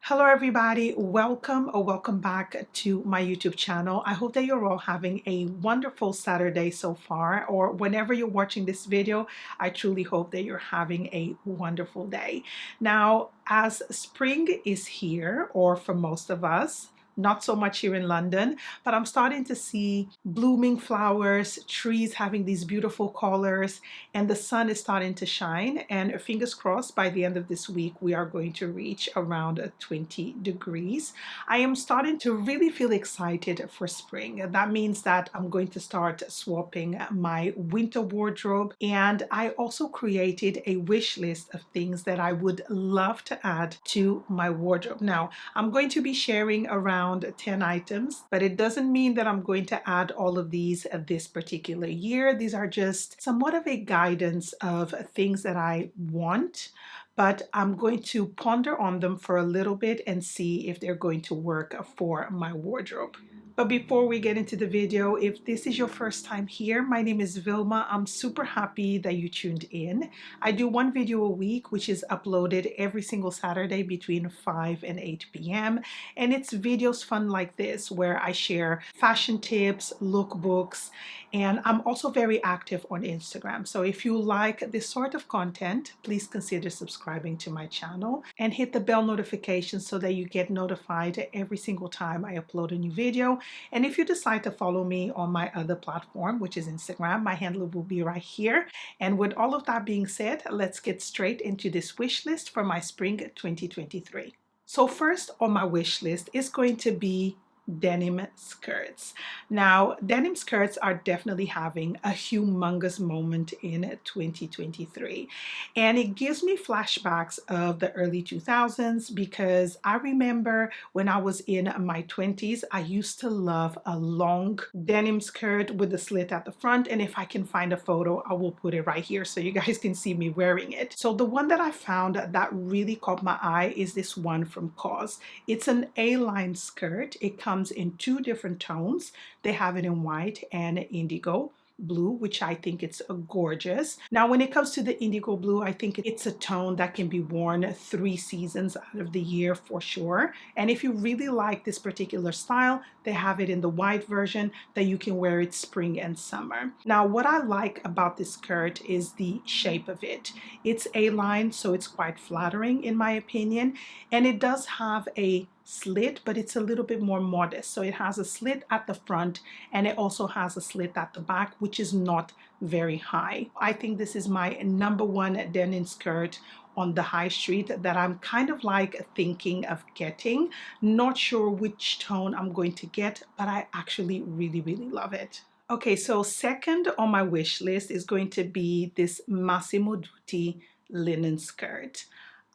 Hello everybody, welcome or welcome back to my YouTube channel. I hope that you're all having a wonderful Saturday so far, or whenever you're watching this video, I truly hope that you're having a wonderful day. Now, as spring is here, or for most of us, not so much here in London, but I'm starting to see blooming flowers, trees having these beautiful colors, and the sun is starting to shine. And fingers crossed, by the end of this week, we are going to reach around 20 degrees. I am starting to really feel excited for spring. That means that I'm going to start swapping my winter wardrobe. And I also created a wish list of things that I would love to add to my wardrobe. Now, I'm going to be sharing around 10 items, but it doesn't mean that I'm going to add all of these this particular year. These are just somewhat of a guidance of things that I want, but I'm going to ponder on them for a little bit and see if they're going to work for my wardrobe. But before we get into the video, if this is your first time here, my name is Vilma. I'm super happy that you tuned in. I do one video a week, which is uploaded every single Saturday between 5 and 8 p.m. And it's videos fun like this, where I share fashion tips, lookbooks, and I'm also very active on Instagram. So if you like this sort of content, please consider subscribing to my channel and hit the bell notification so that you get notified every single time I upload a new video. And if you decide to follow me on my other platform, which is Instagram, my handle will be right here. And with all of that being said, let's get straight into this wish list for my spring 2023. So first on my wish list is going to be denim skirts. Now, denim skirts are definitely having a humongous moment in 2023, and it gives me flashbacks of the early 2000s because I remember when I was in my 20s, I used to love a long denim skirt with a slit at the front, and if I can find a photo, I will put it right here so you guys can see me wearing it. So the one that I found that really caught my eye is this one from Cos. It's an A-line skirt. It comes in two different tones. They have it in white and indigo blue, which I think it's gorgeous. Now, when it comes to the indigo blue, I think it's a tone that can be worn 3 seasons out of the year for sure. And if you really like this particular style, they have it in the white version that you can wear it spring and summer. Now, what I like about this skirt is the shape of it. It's A-line, so it's quite flattering in my opinion. And it does have a slit, but it's a little bit more modest. So it has a slit at the front and it also has a slit at the back, which is not very high. I think this is my number one denim skirt on the high street that I'm kind of like thinking of getting. Not sure which tone I'm going to get, but I actually really love it. Okay, so second on my wish list is going to be this Massimo Dutti linen skirt.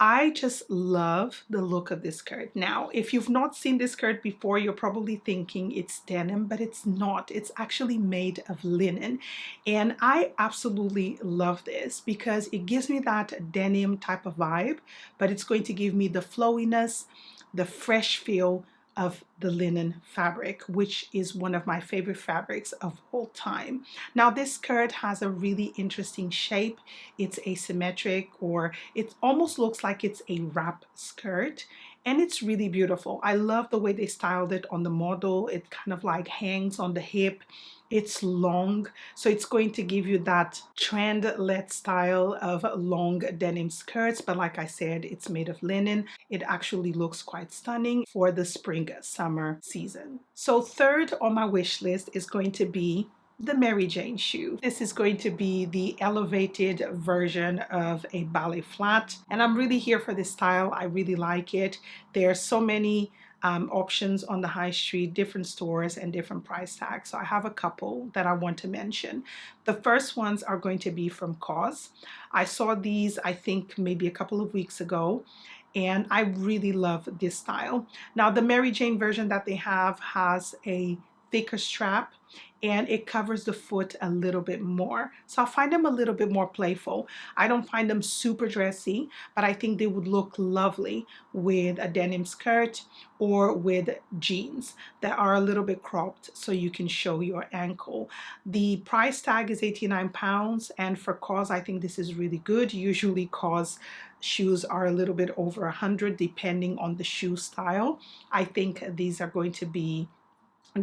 I just love the look of this skirt. Now, if you've not seen this skirt before, you're probably thinking it's denim, but it's not. It's actually made of linen. And I absolutely love this because it gives me that denim type of vibe, but it's going to give me the flowiness, the fresh feel of the linen fabric, which is one of my favorite fabrics of all time. Now, this skirt has a really interesting shape. It's asymmetric, or it almost looks like it's a wrap skirt, and it's really beautiful. I love the way they styled it on the model. It kind of like hangs on the hip. It's long, so it's going to give you that trend-led style of long denim skirts, but like I said, it's made of linen. It actually looks quite stunning for the spring-summer season. So third on my wish list is going to be the Mary Jane shoe. This is going to be the elevated version of a ballet flat, and I'm really here for this style. I really like it. There are so many options on the high street, different stores and different price tags. So I have a couple that I want to mention. The first ones are going to be from Cos. I saw these, I think maybe a couple of weeks ago, and I really love this style. Now, the Mary Jane version that they have has a thicker strap and it covers the foot a little bit more. So I find them a little bit more playful. I don't find them super dressy, but I think they would look lovely with a denim skirt or with jeans that are a little bit cropped so you can show your ankle. The price tag is £89, and for Cos, I think this is really good. Usually Cos shoes are a little bit over 100 depending on the shoe style. I think these are going to be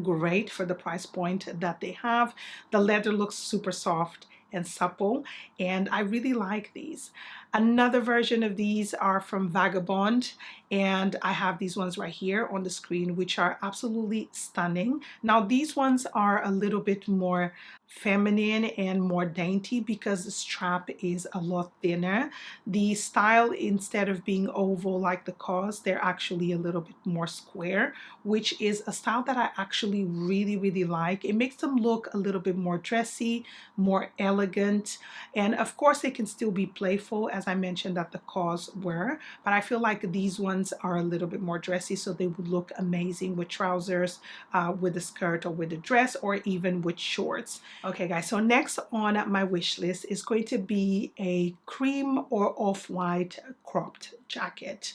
great for the price point that they have. The leather looks super soft and supple, and I really like these. Another version of these are from Vagabond, and I have these ones right here on the screen, which are absolutely stunning. Now these ones are a little bit more feminine and more dainty because the strap is a lot thinner. The style, instead of being oval like the Cos, they're actually a little bit more square, which is a style that I actually really like. It makes them look a little bit more dressy, more elegant, and of course they can still be playful, as I mentioned that the Cos were, but I feel like these ones are a little bit more dressy, so they would look amazing with trousers, with a skirt or with a dress, or even with shorts. Okay guys, so next on my wish list is going to be a cream or off-white cropped jacket.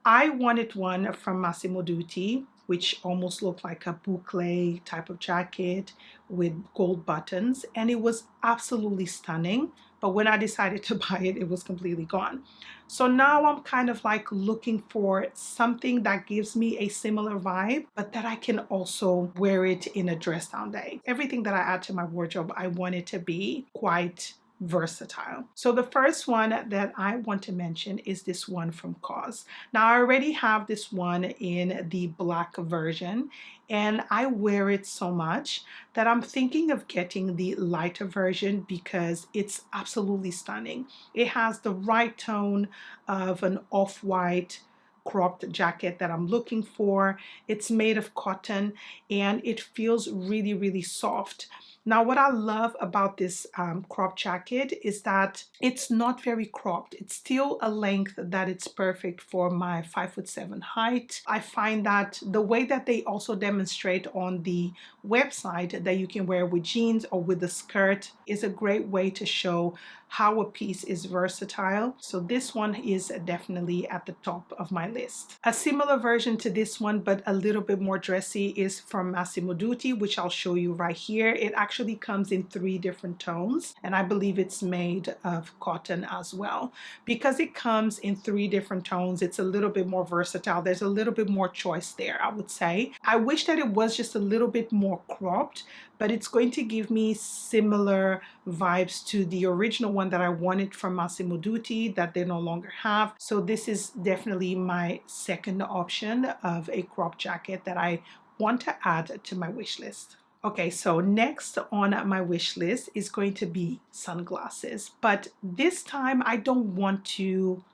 I wanted one from Massimo Dutti, which almost looked like a boucle type of jacket with gold buttons, and it was absolutely stunning. But when I decided to buy it, it was completely gone. So now I'm kind of like looking for something that gives me a similar vibe, but that I can also wear it in a dress down day. Everything that I add to my wardrobe, I want it to be quite versatile. So the first one that I want to mention is this one from Cos. Now I already have this one in the black version, and I wear it so much that I'm thinking of getting the lighter version because it's absolutely stunning. It has the right tone of an off-white cropped jacket that I'm looking for. It's made of cotton and it feels really soft. Now, what I love about this crop jacket is that it's not very cropped. It's still a length that it's perfect for my 5'7" height. I find that the way that they also demonstrate on the website that you can wear with jeans or with a skirt is a great way to show how a piece is versatile. So this one is definitely at the top of my list. A similar version to this one, but a little bit more dressy, is from Massimo Dutti, which I'll show you right here. It actually comes in 3 different tones, and I believe it's made of cotton as well. Because it comes in 3 different tones, it's a little bit more versatile. There's a little bit more choice there, I would say. I wish that it was just a little bit more cropped, but it's going to give me similar vibes to the original one that I wanted from Massimo Dutti that they no longer have. So this is definitely my second option of a crop jacket that I want to add to my wish list. Okay, so next on my wish list is going to be sunglasses, but this time I don't want to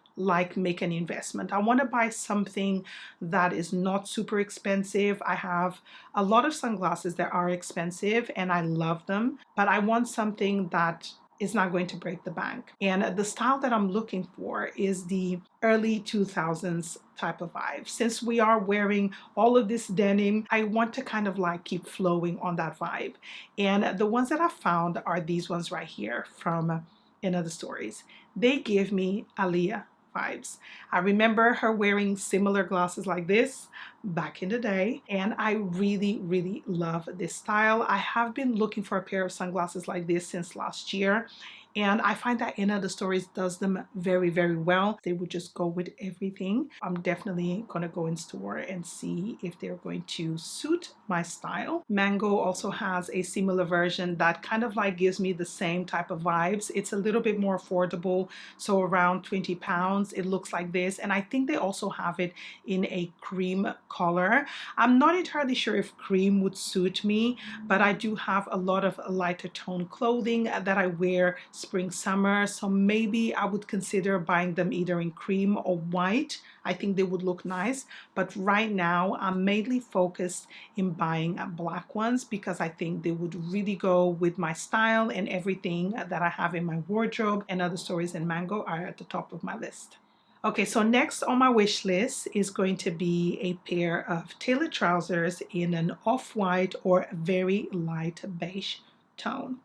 make an investment. I want to buy something that is not super expensive. I have a lot of sunglasses that are expensive and I love them, but I want something that is not going to break the bank. And the style that I'm looking for is the early 2000s type of vibe. Since we are wearing all of this denim, I want to kind of like keep flowing on that vibe. And the ones that I found are these ones right here from In Other Stories. They give me Aaliyah vibes. I remember her wearing similar glasses like this back in the day, and I really love this style. I have been looking for a pair of sunglasses like this since last year, and I find that In Other Stories does them very well. They would just go with everything. I'm definitely gonna go in store and see if they're going to suit my style. Mango also has a similar version that kind of like gives me the same type of vibes. It's a little bit more affordable, so around 20 pounds. It looks like this, and I think they also have it in a cream color. I'm not entirely sure if cream would suit me, but I do have a lot of lighter tone clothing that I wear spring summer, so maybe I would consider buying them either in cream or white. I think they would look nice, but right now I'm mainly focused in buying black ones because I think they would really go with my style and everything that I have in my wardrobe. And Other Stories and Mango are at the top of my list. Okay, so next on my wish list is going to be a pair of tailored trousers in an off-white or very light beige tone.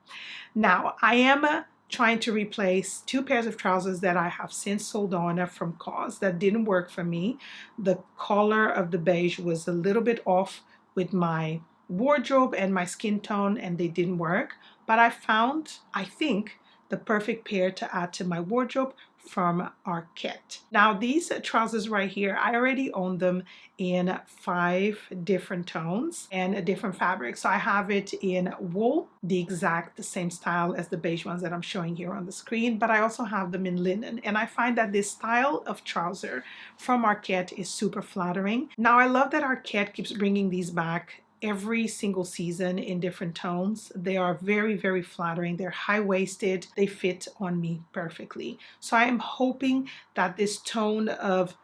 Now, I am trying to replace 2 pairs of trousers that I have since sold on from Cos that didn't work for me. The color of the beige was a little bit off with my wardrobe and my skin tone, and they didn't work. But I found, I think, the perfect pair to add to my wardrobe from Arket. Now these trousers right here, I already own them in 5 different tones and different fabrics. So I have it in wool, the exact same style as the beige ones that I'm showing here on the screen, but I also have them in linen. And I find that this style of trouser from Arket is super flattering. Now I love that Arket keeps bringing these back every single season in different tones. They are very, very flattering. They're high-waisted. They fit on me perfectly. So I am hoping that this tone of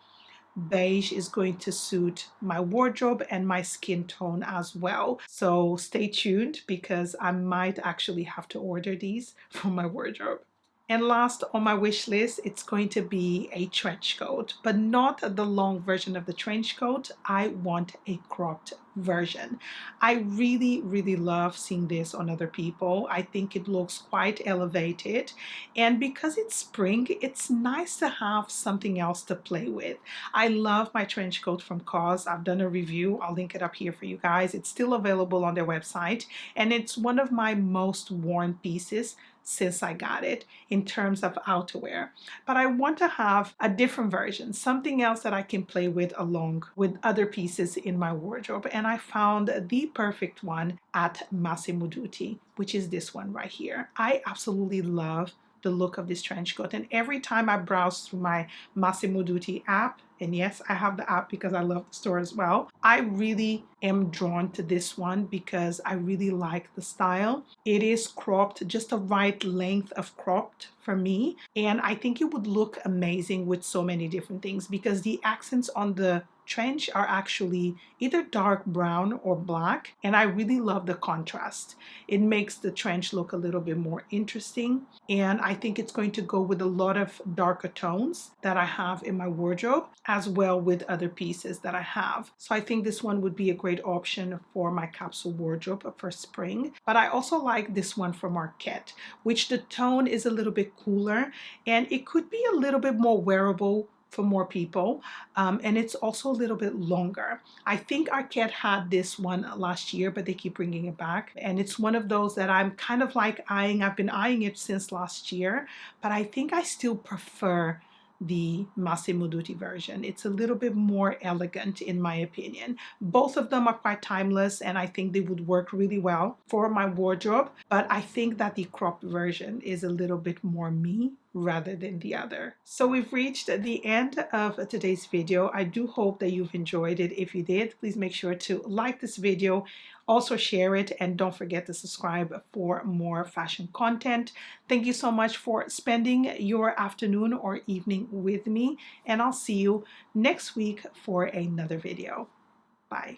beige is going to suit my wardrobe and my skin tone as well. So stay tuned because I might actually have to order these for my wardrobe. And last on my wish list, it's going to be a trench coat, but not the long version of the trench coat. I want a cropped version. I really, really love seeing this on other people. I think it looks quite elevated. And because it's spring, it's nice to have something else to play with. I love my trench coat from Cos. I've done a review. I'll link it up here for you guys. It's still available on their website. And it's one of my most worn pieces since I got it in terms of outerwear. But I want to have a different version, something else that I can play with along with other pieces in my wardrobe. And I found the perfect one at Massimo Dutti, which is this one right here. I absolutely love the look of this trench coat, and every time I browse through my Massimo Dutti app, and yes, I have the app because I love the store as well, I really am drawn to this one because I really like the style. It is cropped, just the right length of cropped for me, and I think it would look amazing with so many different things because the accents on the trench are actually either dark brown or black, and I really love the contrast. It makes the trench look a little bit more interesting, and I think it's going to go with a lot of darker tones that I have in my wardrobe as well with other pieces that I have. So I think this one would be a great option for my capsule wardrobe for spring. But I also like this one from Arket, which the tone is a little bit cooler and it could be a little bit more wearable for more people, and it's also a little bit longer. I think Arket had this one last year, but they keep bringing it back, and it's one of those that I'm kind of like eyeing. I've been eyeing it since last year, but I think I still prefer the Massimo Dutti version. It's a little bit more elegant in my opinion. Both of them are quite timeless and I think they would work really well for my wardrobe, but I think that the cropped version is a little bit more me rather than the other. So we've reached the end of today's video. I do hope that you've enjoyed it. If you did, please make sure to like this video, also share it, and don't forget to subscribe for more fashion content. Thank you so much for spending your afternoon or evening with me, and I'll see you next week for another video. Bye.